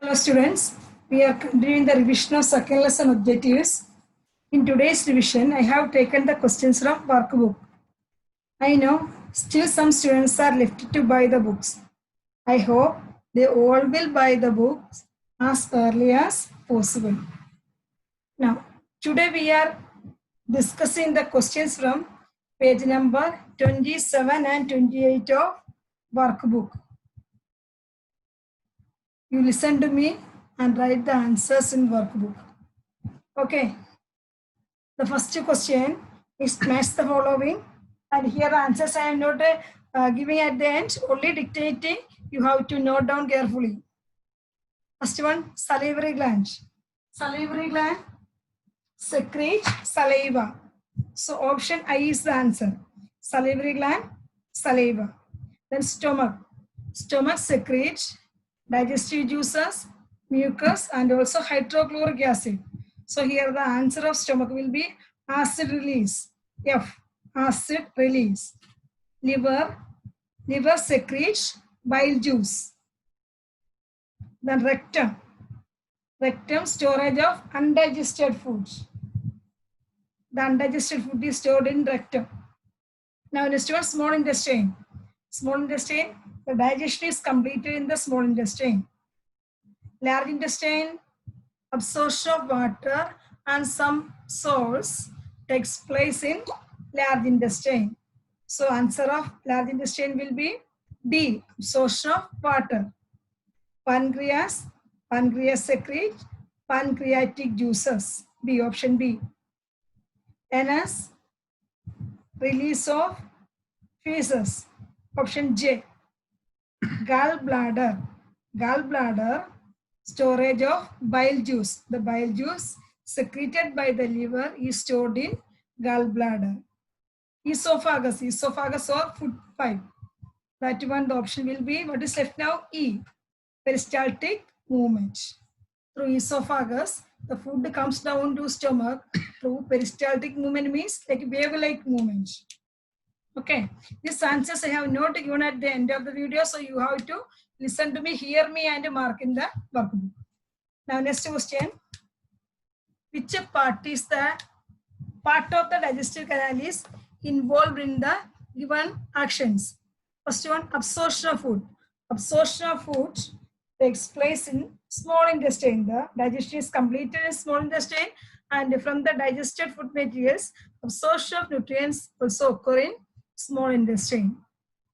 Hello students, we are continuing the revision of second lesson objectives. In today's revision, I have taken the questions from workbook. I know still some students are left to buy the books. I hope they all will buy the books as early as possible. Now, today we are discussing the questions from page number 27 and 28 of workbook. You listen to me and write the answers in workbook. Okay. The first question is match the following. And here the answers I am not giving at the end, only dictating. You have to note down carefully. First one, salivary gland. Salivary gland secrete saliva. So option I is the answer. Salivary gland, saliva. Then stomach. Stomach secretes digestive juices, mucus, and also hydrochloric acid. So here the answer of stomach will be acid release. F, acid release. Liver secretes bile juice. Then rectum. Rectum storage of undigested foods. The undigested food is stored in rectum. Now next one, small intestine. Small intestine, the digestion is completed in the small intestine. Large intestine, absorption of water and some salts takes place in large intestine. So answer of large intestine will be D, absorption of water. Pancreas secrete pancreatic juices. B, option B. Anus, release of feces. Option J. Gallbladder storage of bile juice. The bile juice secreted by the liver is stored in gallbladder. Esophagus or food pipe. That one, the option will be, what is left now? E, peristaltic movement. Through esophagus, the food comes down to stomach through peristaltic movement, means like wave-like movement. Okay, these answers I have not given at the end of the video, so you have to listen to me, hear me, and mark in the workbook. Now, next question. Which part is the part of the digestive canal is involved in the given actions? First one, absorption of food. Absorption of food takes place in small intestine. The digestion is completed in small intestine, and from the digested food materials, absorption of nutrients also occur in small intestine.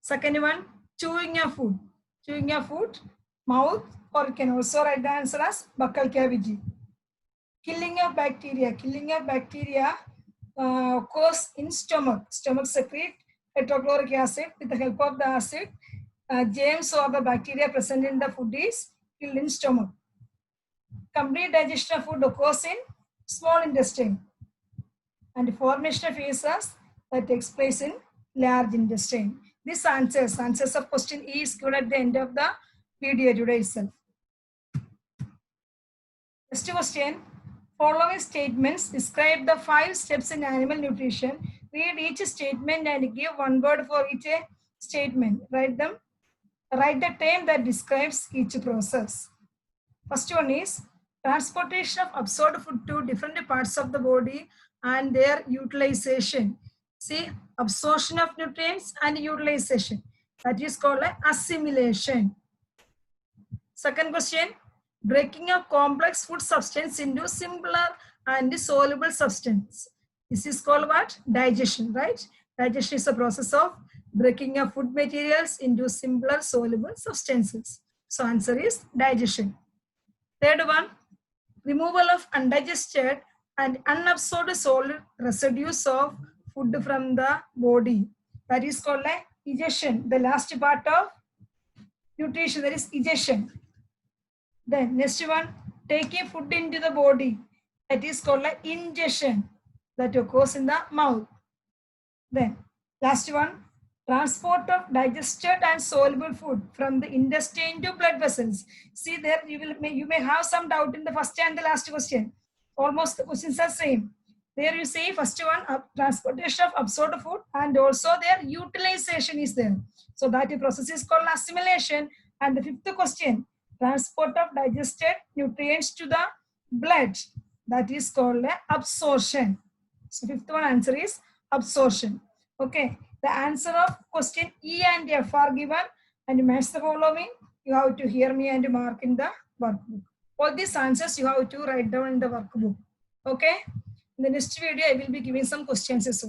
Second one, chewing of food. Chewing of food, mouth, or you can also write the answer as buccal cavity. Killing of bacteria occurs in stomach. Stomach secrete hydrochloric acid. With the help of the acid, germs or the bacteria present in the food is killed in stomach. Complete digestion of food occurs in small intestine. And formation of feces that takes place in large intestine. These answers of question E is given at the end of the video today itself. Next question. Following statements describe the 5 steps in animal nutrition. Read each statement and give one word for each statement. Write them. Write the term that describes each process. First one is transportation of absorbed food to different parts of the body and their utilization. See, absorption of nutrients and utilization. That is called assimilation. Second question, breaking of complex food substance into simpler and soluble substance. This is called what? Digestion, right? Digestion is a process of breaking of food materials into simpler soluble substances. So answer is digestion. Third one, removal of undigested and unabsorbed solid residues of food from the body. That is called egestion. The last part of nutrition, that is egestion. Then next one, taking food into the body. That is called ingestion. That occurs in the mouth. Then last one, transport of digested and soluble food from the intestine to blood vessels. See there, you may have some doubt in the first and the last question. Almost the questions are same. There you see first one, transportation of absorbed food, and also their utilization is there. So that process is called assimilation. And the fifth question, Transport of digested nutrients to the blood. That is called absorption. So fifth one answer is absorption. Okay. The answer of question E and F are given and match the following. You have to hear me and mark in the workbook. All these answers you have to write down in the workbook. Okay. In the next video, I will be giving some questions also.